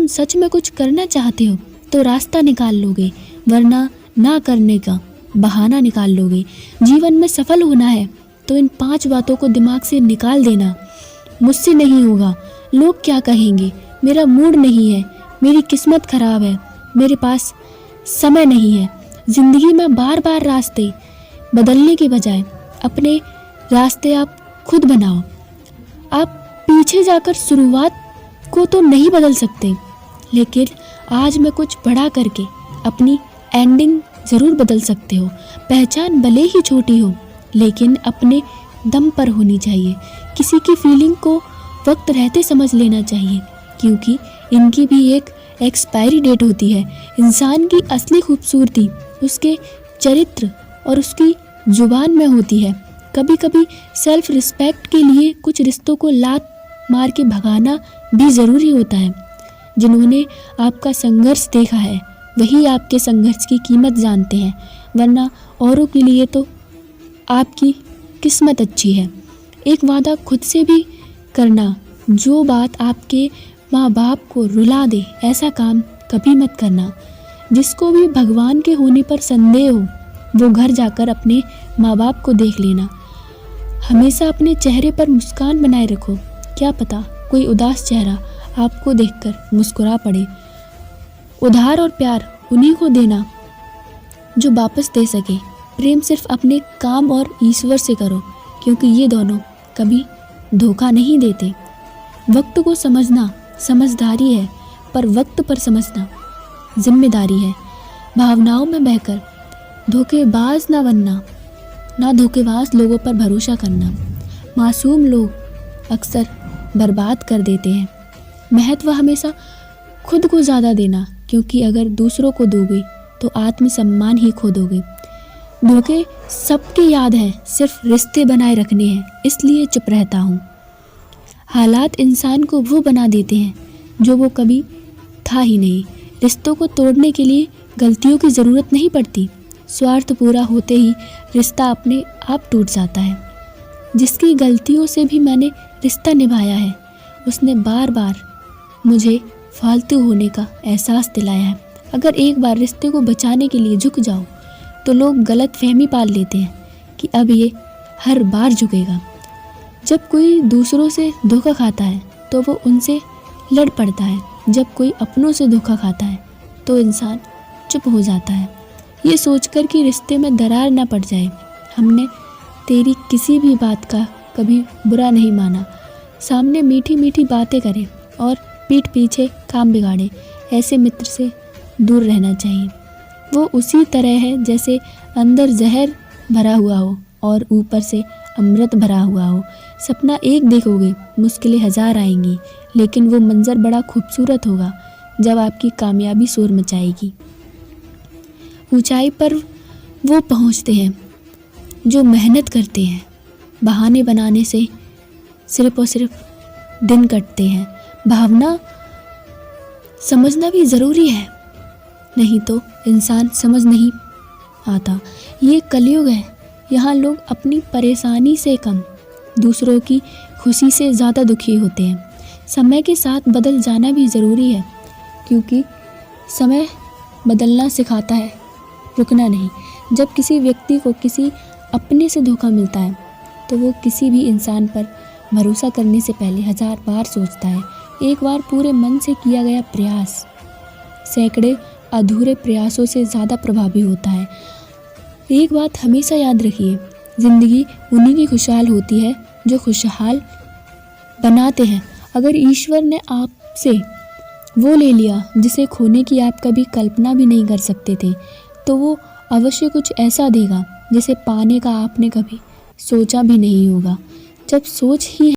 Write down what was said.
तुम सच में कुछ करना चाहते हो तो रास्ता निकाल लोगे, वरना ना करने का बहाना निकाल लोगे। जीवन में सफल होना है तो इन 5 बातों को दिमाग से निकाल देना। मुझसे नहीं होगा, लोग क्या कहेंगे, मेरा मूड नहीं है, मेरी किस्मत खराब है, मेरे पास समय नहीं है। ज़िंदगी में बार बार रास्ते बदलने के बजाय अपने रास्ते आप खुद बनाओ। आप पीछे जाकर शुरुआत को तो नहीं बदल सकते, लेकिन आज में कुछ बड़ा करके अपनी एंडिंग ज़रूर बदल सकते हो। पहचान भले ही छोटी हो, लेकिन अपने दम पर होनी चाहिए। किसी की फीलिंग को वक्त रहते समझ लेना चाहिए, क्योंकि इनकी भी एक एक्सपायरी डेट होती है। इंसान की असली खूबसूरती उसके चरित्र और उसकी जुबान में होती है। कभी कभी सेल्फ रिस्पेक्ट के लिए कुछ रिश्तों को लात मार के भगाना भी ज़रूरी होता है। जिन्होंने आपका संघर्ष देखा है वही आपके संघर्ष की कीमत जानते हैं, वरना औरों के लिए तो आपकी किस्मत अच्छी है। एक वादा खुद से भी करना, जो बात आपके माँ बाप को रुला दे ऐसा काम कभी मत करना। जिसको भी भगवान के होने पर संदेह हो वो घर जाकर अपने माँ बाप को देख लेना। हमेशा अपने चेहरे पर मुस्कान बनाए रखो, क्या पता कोई उदास चेहरा आपको देखकर मुस्कुरा पड़े। उधार और प्यार उन्हीं को देना जो वापस दे सके। प्रेम सिर्फ अपने काम और ईश्वर से करो, क्योंकि ये दोनों कभी धोखा नहीं देते। वक्त को समझना समझदारी है, पर वक्त पर समझना जिम्मेदारी है। भावनाओं में बहकर धोखेबाज ना बनना, ना धोखेबाज लोगों पर भरोसा करना। मासूम लोग अक्सर बर्बाद कर देते हैं। महत्व हमेशा खुद को ज़्यादा देना, क्योंकि अगर दूसरों को दोगे तो आत्मसम्मान ही खो दोगे। धोखे सबके याद हैं, सिर्फ रिश्ते बनाए रखने हैं, इसलिए चुप रहता हूँ। हालात इंसान को वो बना देते हैं जो वो कभी था ही नहीं। रिश्तों को तोड़ने के लिए गलतियों की ज़रूरत नहीं पड़ती। स्वार्थ पूरा होते ही रिश्ता अपने आप टूट जाता है। जिसकी गलतियों से भी मैंने रिश्ता निभाया है, उसने बार बार मुझे फालतू होने का एहसास दिलाया है। अगर एक बार रिश्ते को बचाने के लिए झुक जाओ तो लोग गलत फहमी पाल लेते हैं कि अब ये हर बार झुकेगा। जब कोई दूसरों से धोखा खाता है तो वो उनसे लड़ पड़ता है। जब कोई अपनों से धोखा खाता है तो इंसान चुप हो जाता है, ये सोचकर कि रिश्ते में दरार ना पड़ जाए। हमने तेरी किसी भी बात का कभी बुरा नहीं माना। सामने मीठी मीठी बातें करें और पीठ पीछे काम बिगाड़े, ऐसे मित्र से दूर रहना चाहिए। वो उसी तरह है जैसे अंदर जहर भरा हुआ हो और ऊपर से अमृत भरा हुआ हो। सपना एक देखोगे, मुश्किलें 1000 आएंगी, लेकिन वो मंजर बड़ा खूबसूरत होगा जब आपकी कामयाबी शोर मचाएगी। ऊंचाई पर वो पहुंचते हैं जो मेहनत करते हैं। बहाने बनाने से सिर्फ और सिर्फ दिन कटते हैं। भावना समझना भी ज़रूरी है, नहीं तो इंसान समझ नहीं आता। ये कलयुग है, यहाँ लोग अपनी परेशानी से कम दूसरों की खुशी से ज़्यादा दुखी होते हैं। समय के साथ बदल जाना भी ज़रूरी है, क्योंकि समय बदलना सिखाता है, रुकना नहीं। जब किसी व्यक्ति को किसी अपने से धोखा मिलता है तो वो किसी भी इंसान पर भरोसा करने से पहले 1000 बार सोचता है। एक बार पूरे मन से किया गया प्रयास सैकड़े अधूरे प्रयासों से ज़्यादा प्रभावी होता है। एक बात हमेशा याद रखिए, ज़िंदगी उन्हीं की खुशहाल होती है जो खुशहाल बनाते हैं। अगर ईश्वर ने आपसे वो ले लिया जिसे खोने की आप कभी कल्पना भी नहीं कर सकते थे, तो वो अवश्य कुछ ऐसा देगा जिसे पाने का आपने कभी सोचा भी नहीं होगा। जब सोच ही